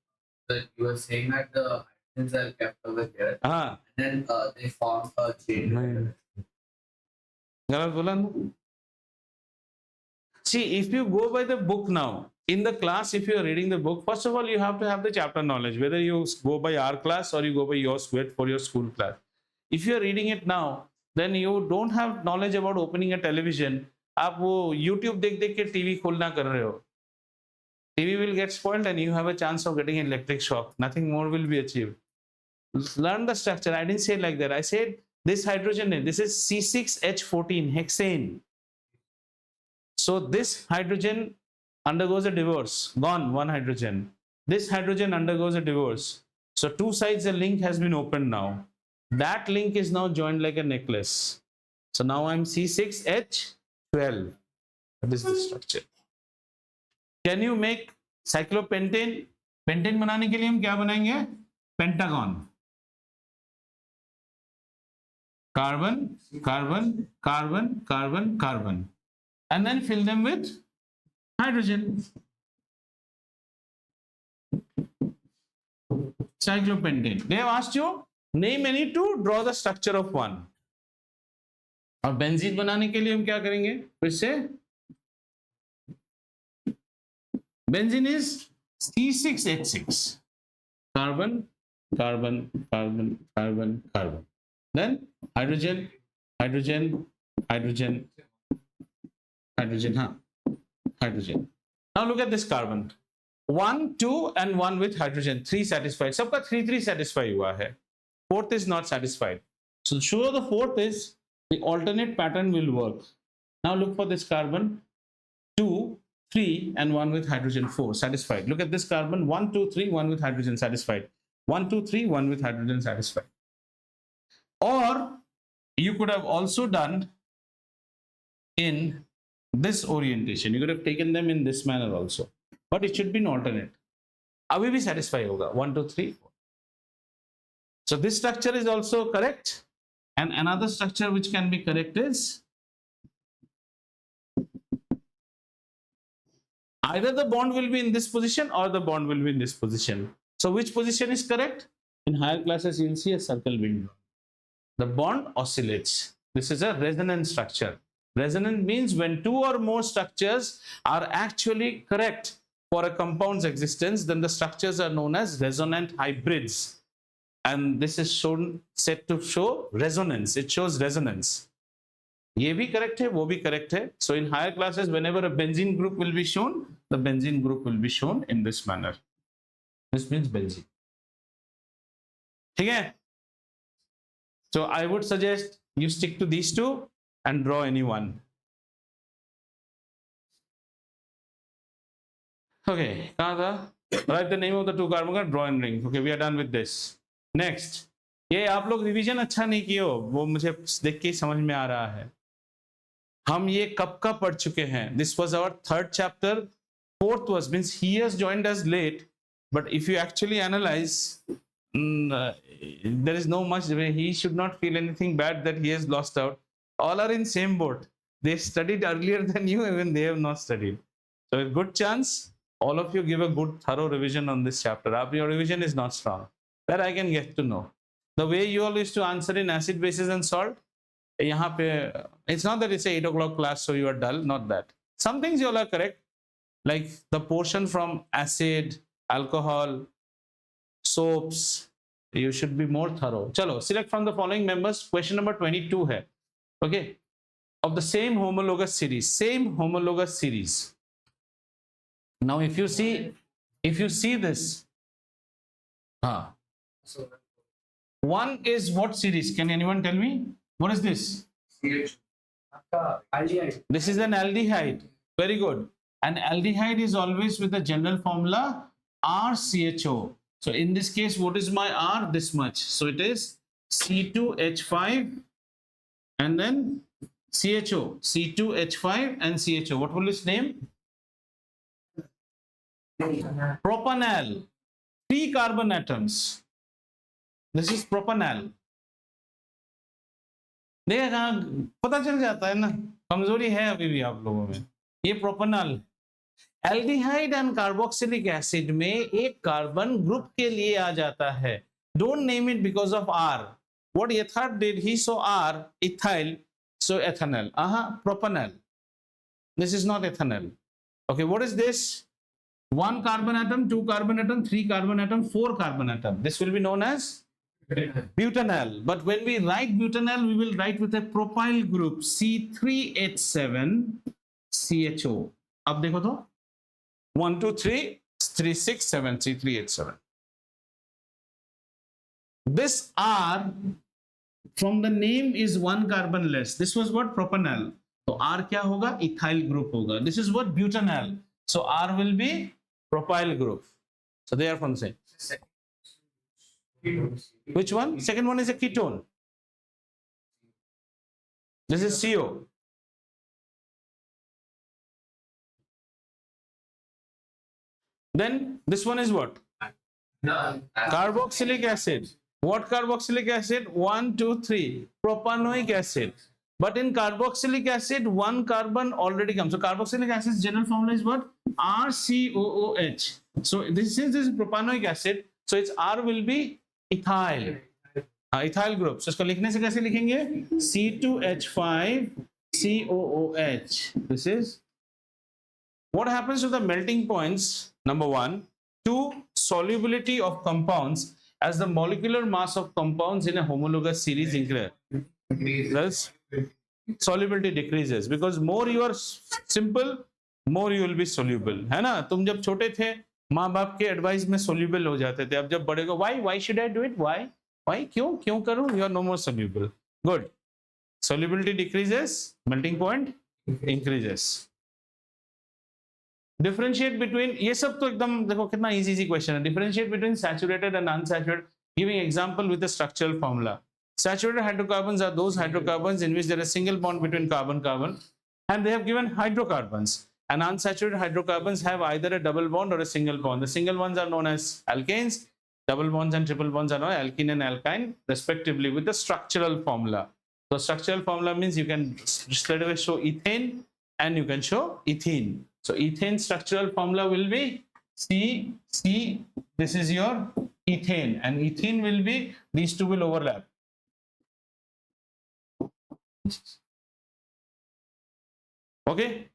That you were saying that the hydrogens are kept over here, हाँ. and then they form a chain. गलत बोला ना? See, if you go by the book now, in the class, if you are reading the book, first of all, you have to have the chapter knowledge, whether you go by our class or you go by your school for your school class. If you are reading it now, then you don't have knowledge about opening a television. आप वो YouTube देख के TV खोलना कर रहे हो. TV will get spoiled and you have a chance of getting an electric shock. Nothing more will be achieved. Learn the structure. I didn't say it like that. I said this hydrogen, this is C6H14, hexane. So this hydrogen undergoes a divorce. Gone, 1 hydrogen. This hydrogen undergoes a divorce. So 2 sides, the link has been opened now. That link is now joined like a necklace. So now I'm C6H12. That is the structure. Can you make cyclopentane? Pentane बनाने के लिए हम क्या बनाएंगे? Pentagon. Carbon, carbon, carbon, carbon, carbon. And then fill them with hydrogen. Cyclopentane. They have asked you, name any 2, draw the structure of 1. और benzene बनाने के लिए हम क्या करेंगे? फिर से benzene is C6H6. Carbon, carbon, carbon, carbon, carbon. Then hydrogen, hydrogen, hydrogen, hydrogen, hydrogen. Now look at this carbon. 1, 2 and 1 with hydrogen. 3 satisfied. सबका 3 satisfy हुआ है. 4th is not satisfied. So show the 4th is the alternate pattern will work. Now look for this carbon. 2, 3 and 1 with hydrogen, 4 satisfied. Look at this carbon. 1, 2, 3, 1 with hydrogen satisfied. 1, 2, 3, 1 with hydrogen satisfied. Or you could have also done in this orientation. You could have taken them in this manner also. But it should be an alternate. Abhi bhi satisfy hoga. 1, 2, 3, 4. So this structure is also correct. And another structure which can be correct is either the bond will be in this position or the bond will be in this position. So which position is correct? In higher classes, you'll see a circle being drawn. The bond oscillates. This is a resonant structure. Resonant means when two or more structures are actually correct for a compound's existence, then the structures are known as resonant hybrids. And this is shown, set to show resonance. It shows resonance. ये भी correct है, वो भी correct है. So in higher classes, whenever a benzene group will be shown, the benzene group will be shown in this manner. This means benzene. ठीक है? So I would suggest you stick to these two and draw any one. Okay, कहाँ था? Write the name of the two carbon, draw in ring. Okay, we are done with this. Next, ये आप लोग revision अच्छा नहीं किए हो, वो मुझे देख के समझ में आ रहा है. हम ये कब का पढ़ चुके हैं? This was our third chapter. Fourth was, means he has joined us late, but if you actually analyze, there is no much way. He should not feel anything bad that he has lost out. All are in same boat. They studied earlier than you, even they have not studied. So a good chance all of you give a good thorough revision on this chapter. Your revision is not strong. That I can get to know. The way you all used to answer in acid, bases and salt, it's not that it's a 8 o'clock class so you are dull, not that. Some things you all are correct, like the portion from acid, alcohol, soaps, you should be more thorough. Chalo, select from the following members. Question number 22 hai. Okay, of the same homologous series. Now if you see this, one is what series? Can anyone tell me? What is this? aldehyde. This is an aldehyde. Very good. An aldehyde is always with the general formula RCHO. So in this case, what is my R? This much. So it is C2H5 and then CHO. C2H5 and CHO. What will its name? Propanal. 3 carbon atoms. This is propanal. देखा पता चल जाता है ना, कमजोरी है अभी भी आप लोगों में. ये propanal. Aldehyde and carboxylic acid में एक कार्बन ग्रुप के लिए आ जाता है. Don't name it because of R. What Yatharth did, he so R, ethyl, so ethanol. Propanal. This is not ethanol. Okay, what is this? 1 carbon atom, 2 carbon atom, 3 carbon atom, 4 carbon atom. This will be known as butanal. But when we write butanal, we will write with a propyl group C3H7CHO. अब देखो तो 1 2 3 3 6 7 C3H7. This R from the name is 1 carbon less. This was what? Propanal. So R क्या होगा? Ethyl group होगा. This is what? Butanal. So R will be propyl group. So they are from the same. Which one? Second one is a ketone. This is CO. Then this one is what? Carboxylic acid. What carboxylic acid? 1 2 3 propanoic acid. But in carboxylic acid, 1 carbon already comes. So carboxylic acid's general formula is what? RCOOH. So this, since this is propanoic acid, so its R will be ethyl. Ethyl group. So इसको लिखने से कैसे लिखेंगे? C2H5COOH. This is what happens to the melting points. Number 1, 2, solubility of compounds as the molecular mass of compounds in a homologous series increases. Solubility decreases because more you are simple, more you will be soluble. है ना? तुम जब छोटे थे, माँ बाप के advice में soluble हो जाते थे. अब जब बड़े को, why should I do it? Why? क्यों करूँ? You are no more soluble. Good. Solubility decreases, melting point increases. Differentiate between, ये सब तो एकदम देखो कितना easy question है. Differentiate between saturated and unsaturated, giving example with the structural formula. Saturated hydrocarbons are those hydrocarbons in which there is a single bond between carbon-carbon, and they have given hydrocarbons. And unsaturated hydrocarbons have either a double bond or a single bond. The single ones are known as alkanes. Double bonds and triple bonds are known as alkene and alkyne, respectively, with the structural formula. So structural formula means you can straight away show ethane and you can show ethene. So ethane structural formula will be C, this is your ethane, and ethene will be, these two will overlap. Okay,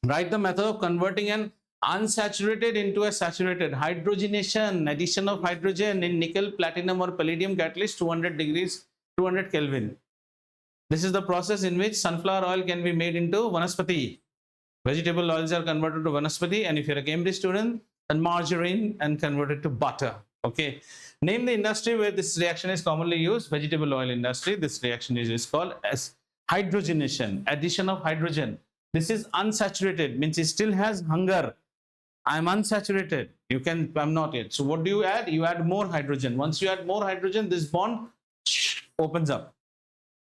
write the method of converting an unsaturated into a saturated. Hydrogenation, addition of hydrogen in nickel, platinum or palladium catalyst, 200 degrees, 200 Kelvin. This is the process in which sunflower oil can be made into vanaspati. Vegetable oils are converted to vanaspati, and if you're a Cambridge student, then margarine and converted to butter. Okay, name the industry where this reaction is commonly used. Vegetable oil industry. This reaction is called as hydrogenation, addition of hydrogen. This is unsaturated, means it still has hunger. I'm unsaturated. You can, I'm not yet. So what do you add? You add more hydrogen. Once you add more hydrogen, this bond opens up.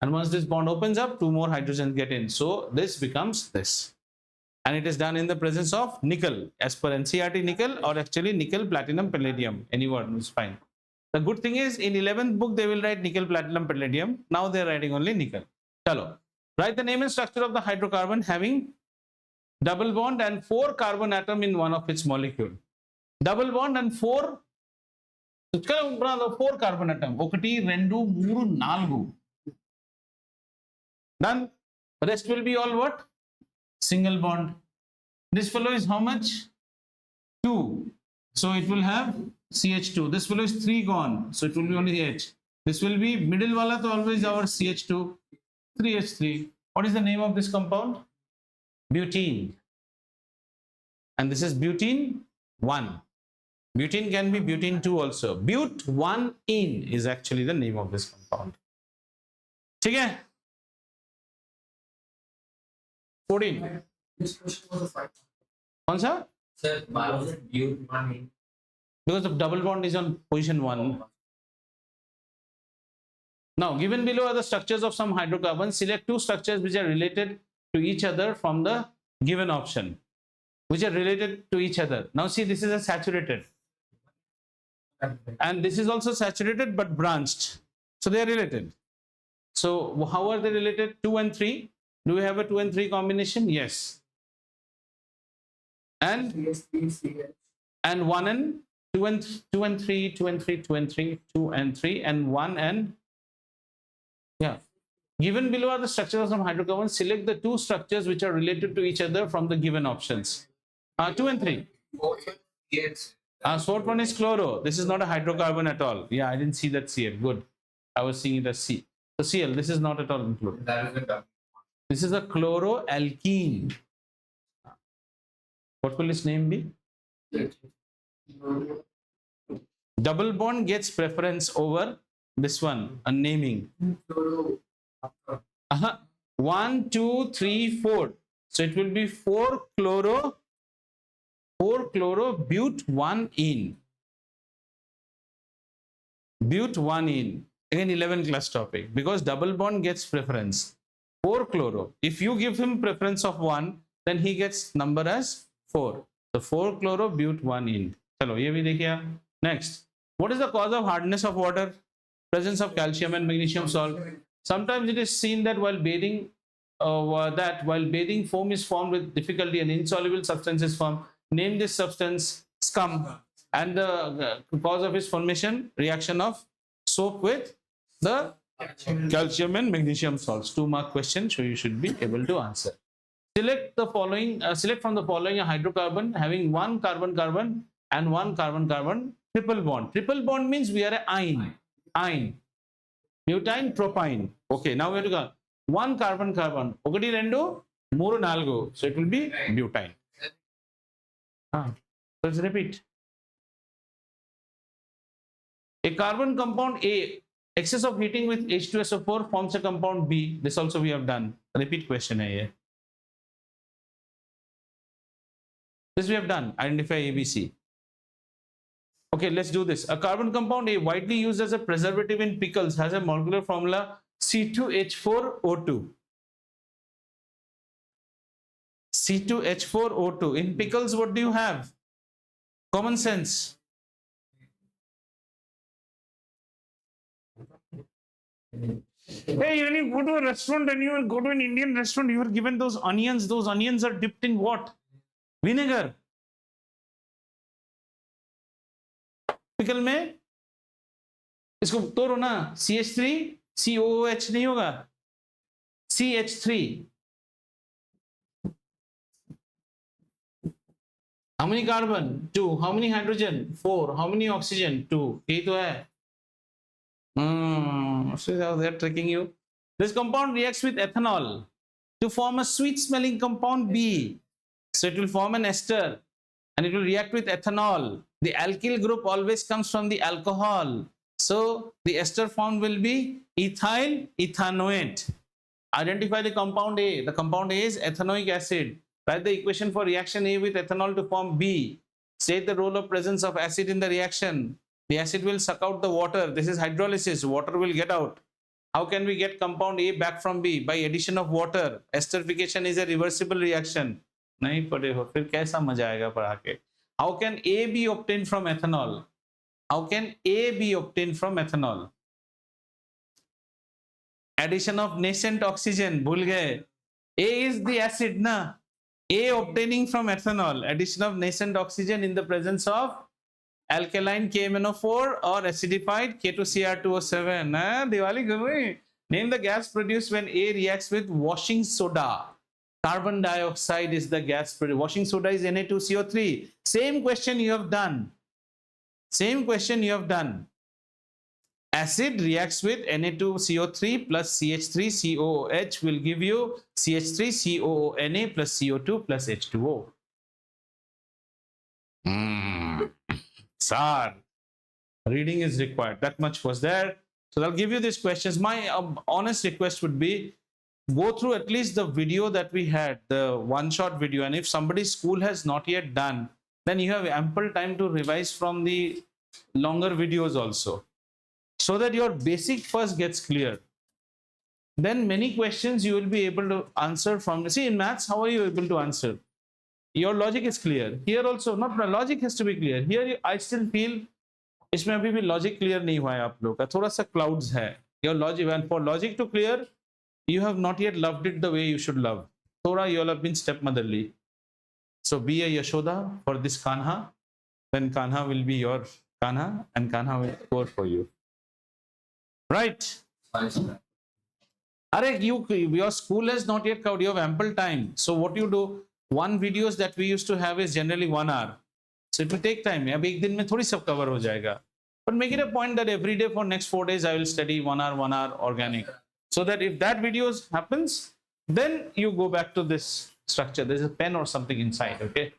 And once this bond opens up, two more hydrogens get in. So this becomes this. And it is done in the presence of nickel, as per NCERT nickel, or actually nickel, platinum, palladium. Any word is fine. The good thing is in 11th book, they will write nickel, platinum, palladium. Now they are writing only nickel. Chalo. Write the name and structure of the hydrocarbon having double bond and 4 carbon atom in one of its molecule. Double bond and 4 carbon atom. Okati, rendu, muru, nalgu. Done. Rest will be all what? Single bond. This fellow is how much? 2. So it will have CH2. This fellow is 3 gone. So it will be only H. This will be middle wala to always our CH2. 3H3. What is the name of this compound? Butene. And this is butene 1. Butene can be butene 2 also. But1-ene is actually the name of this compound. Okay? 14. This question was a 5. Answer? Sir, why was it but1-ene? Because the double bond is on position 1. Now, given below are the structures of some hydrocarbons. Select 2 structures which are related to each other from the given option. Which are related to each other. Now, see, this is a saturated. And this is also saturated but branched. So, they are related. So, how are they related? 2 and 3. Do we have a 2 and 3 combination? Yes. And 1 and 2 and 2 and 3, 2 and 3, 2 and 3, 2 and 3, and 1 and yeah. Given below are the structures of some hydrocarbons. Select the 2 structures which are related to each other from the given options. 2 and 3. Yes. Fourth one is chloro. This is not a hydrocarbon at all. Yeah, I didn't see that Cl. Good. I was seeing it as C. So Cl, this is not at all included. That is the This is a chloroalkene. What will its name be? Double bond gets preference over this one, a naming. 1, 2, 3, 4. So it will be 4 but1-ene. But1-ene. Again, 11 class topic. Because double bond gets preference. 4 chloro. If you give him preference of 1, then he gets number as 4. So 4 chloro but1-ene. Chalo, ye bhi dekhiye. Next. What is the cause of hardness of water? Presence of calcium and magnesium salt. Sometimes it is seen that while bathing, foam is formed with difficulty and insoluble substance is formed. Name this substance scum. And the cause of its formation, reaction of soap with the calcium and magnesium salts. 2-mark question, so you should be able to answer. Select the following. Select from the following a hydrocarbon having 1 carbon-carbon and 1 carbon-carbon triple bond. Triple bond means we are a ine. Butane, propine. Okay, now we have to go 1 carbon-carbon. Okati rendu, muru nalgu. So it will be butane. So let's repeat. A carbon compound A, excess of heating with H2SO4 forms a compound B. This also we have done. Repeat question hai. This we have done. Identify ABC. Okay, let's do this. A carbon compound A, widely used as a preservative in pickles, has a molecular formula C2H4O2. C2H4O2. In pickles, what do you have? Common sense. Hey, when you go to a restaurant and you will go to an Indian restaurant, you are given those onions. Those onions are dipped in what? Vinegar. Chemical में इसको तोड़ो ना, CH3 COOH नहीं होगा, CH3. How many carbon? 2. How many hydrogen? 4. How many oxygen? 2. यही तो है. So they're tricking you. This compound reacts with ethanol to form a sweet smelling compound B. So it will form an ester and it will react with ethanol. The alkyl group always comes from the alcohol. So the ester formed will be ethyl ethanoate. Identify the compound A. The compound A is ethanoic acid. Write the equation for reaction A with ethanol to form B. State the role of presence of acid in the reaction. The acid will suck out the water. This is hydrolysis. Water will get out. How can we get compound A back from B? By addition of water. Esterification is a reversible reaction. नहीं पढ़े हो फिर कैसा मजा आएगा पढ़ा के? How can A be obtained from ethanol? How can A be obtained from ethanol? Addition of nascent oxygen. भूल गए. A is the acid ना. A obtaining from ethanol. Addition of nascent oxygen in the presence of alkaline KMNO4 or acidified K2Cr2O7. Diwali gui. Name the gas produced when A reacts with washing soda. Carbon dioxide is the gas produced. Washing soda is Na2CO3. Same question you have done. Same question you have done. Acid reacts with Na2CO3 plus CH3COOH will give you CH3COONA plus CO2 plus H2O. Sir, reading is required. That much was there. So I'll give you these questions. My honest request would be go through at least the video that we had, the one-shot video. And if somebody's school has not yet done, then you have ample time to revise from the longer videos also, so that your basic first gets clear. Then many questions you will be able to answer from. See, in maths, how are you able to answer? Your logic is clear. Here also, not logic has to be clear. Here, I still feel इसमें अभी भी logic clear नहीं हुआ है आप लोग का, थोड़ा सा clouds है. Your logic, and for logic to clear, you have not yet loved it the way you should love. Thora, you all have been stepmotherly. So be a Yashoda for this Kanha. Then Kanha will be your Kanha, and Kanha will pour for you. Right? Are your school has not yet covered. You have ample time. So what you do? One videos that we used to have is generally 1 hour. So it will take time. अब एक दिन में थोड़ी सब cover हो जाएगा. But make it a point that every day for next 4 days I will study 1 hour organic. So that if that videos happens, then you go back to this structure. There's a pen or something inside, okay?